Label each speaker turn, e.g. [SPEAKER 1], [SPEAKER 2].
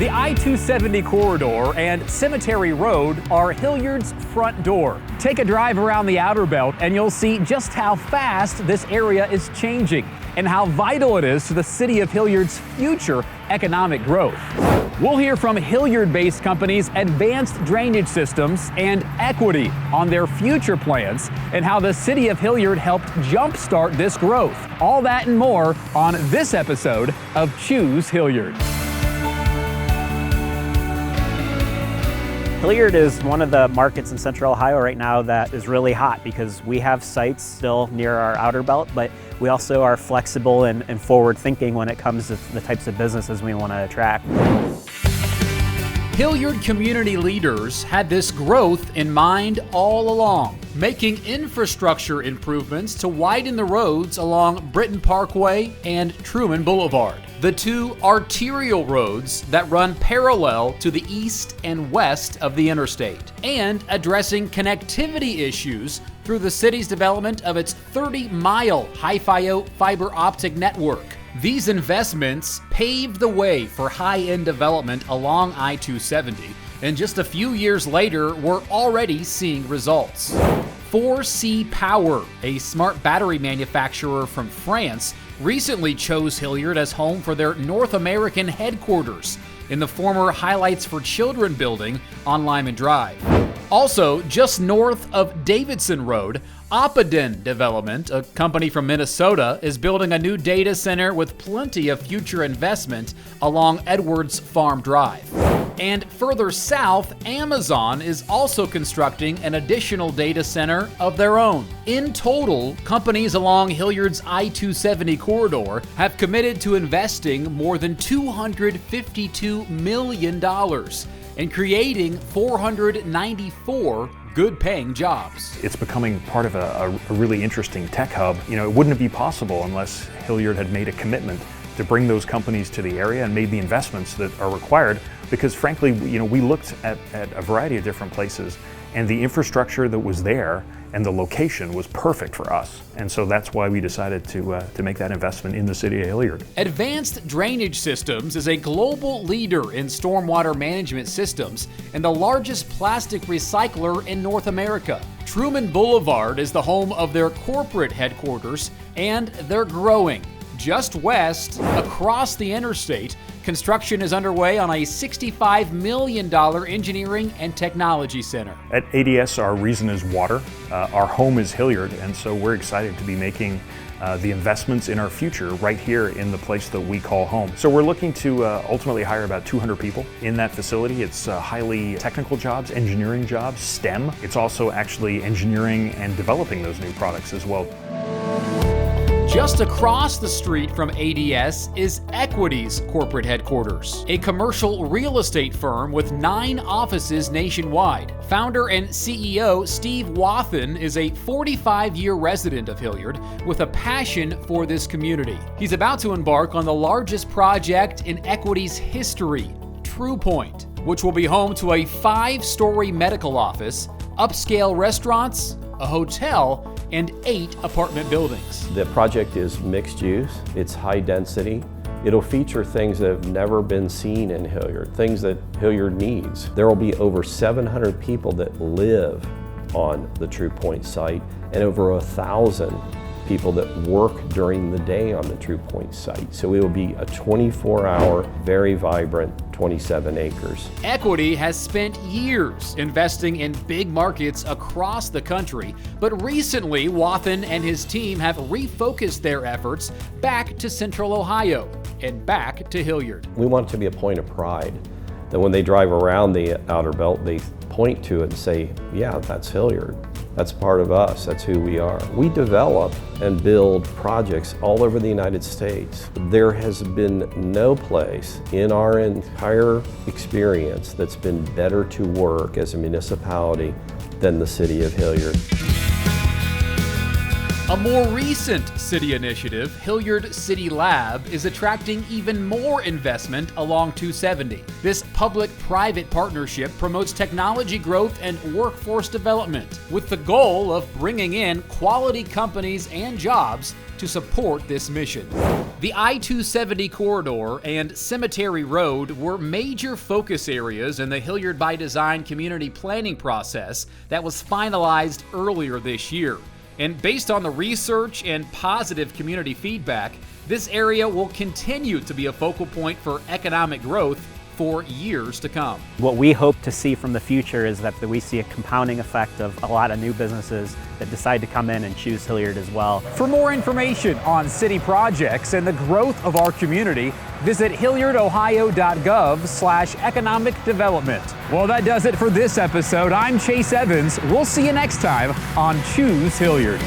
[SPEAKER 1] The I-270 corridor and Cemetery Road are Hilliard's front door. Take a drive around the outer belt and you'll see just how fast this area is changing and how vital it is to the City of Hilliard's future economic growth. We'll hear from Hilliard-based companies Advanced Drainage Systems and Equity on their future plans and how the City of Hilliard helped jumpstart this growth. All that and more on this episode of Choose Hilliard.
[SPEAKER 2] Hilliard is one of the markets in Central Ohio right now that is really hot because we have sites still near our outer belt, but we also are flexible and forward thinking when it comes to the types of businesses we want to attract.
[SPEAKER 1] Hilliard community leaders had this growth in mind all along, making infrastructure improvements to widen the roads along Britton Parkway and Truman Boulevard, the two arterial roads that run parallel to the east and west of the interstate, and addressing connectivity issues through the city's development of its 30-mile Hi-Fi fiber optic network. These investments paved the way for high-end development along I-270, and just a few years later, we're already seeing results. 4C Power, a smart battery manufacturer from France, recently chose Hilliard as home for their North American headquarters in the former Highlights for Children building on Lyman Drive. Also, just north of Davidson Road, Oppoden Development, a company from Minnesota, is building a new data center with plenty of future investment along Edwards Farm Drive. And further south, Amazon is also constructing an additional data center of their own. In total, companies along Hilliard's I-270 corridor have committed to investing more than $252 million and creating 494 good-paying jobs.
[SPEAKER 3] It's becoming part of a really interesting tech hub. You know, it wouldn't be possible unless Hilliard had made a commitment to bring those companies to the area and made the investments that are required, because frankly, you know, we looked at a variety of different places and the infrastructure that was there and the location was perfect for us. And so that's why we decided to make that investment in the City of Hilliard.
[SPEAKER 1] Advanced Drainage Systems is a global leader in stormwater management systems and the largest plastic recycler in North America. Truman Boulevard is the home of their corporate headquarters, and they're growing. Just west, across the interstate, construction is underway on a $65 million engineering and technology center.
[SPEAKER 3] At ADS, our reason is water. Our home is Hilliard, and so we're excited to be making the investments in our future right here in the place that we call home. So we're looking to ultimately hire about 200 people in that facility. It's highly technical jobs, engineering jobs, STEM. It's also actually engineering and developing those new products as well.
[SPEAKER 1] Just across the street from ADS is Equity's corporate headquarters, a commercial real estate firm with 9 offices nationwide. Founder and CEO Steve Wathen is a 45-year resident of Hilliard with a passion for this community. He's about to embark on the largest project in Equity's history, Truepointe, which will be home to a 5-story medical office, upscale restaurants, a hotel, and 8 apartment buildings.
[SPEAKER 4] The project is mixed use, it's high density. It'll feature things that have never been seen in Hilliard, things that Hilliard needs. There will be over 700 people that live on the Truepointe site and over 1,000 people that work during the day on the Truepointe site. So it will be a 24-hour, very vibrant 27 acres.
[SPEAKER 1] Equity has spent years investing in big markets across the country, but recently Wathen and his team have refocused their efforts back to Central Ohio and back to Hilliard.
[SPEAKER 4] We want it to be a point of pride that when they drive around the outer belt, they point to it and say, yeah, that's Hilliard. That's part of us, that's who we are. We develop and build projects all over the United States. There has been no place in our entire experience that's been better to work as a municipality than the City of Hilliard.
[SPEAKER 1] A more recent city initiative, Hilliard City Lab, is attracting even more investment along 270. This public-private partnership promotes technology growth and workforce development, with the goal of bringing in quality companies and jobs to support this mission. The I-270 corridor and Cemetery Road were major focus areas in the Hilliard by Design community planning process that was finalized earlier this year. And based on the research and positive community feedback, this area will continue to be a focal point for economic growth for years to come.
[SPEAKER 2] What we hope to see from the future is that we see a compounding effect of a lot of new businesses that decide to come in and choose Hilliard as well.
[SPEAKER 5] For more information on city projects and the growth of our community, visit hilliardohio.gov/economic development. Well, that does it for this episode. I'm Chase Evans. We'll see you next time on Choose Hilliard.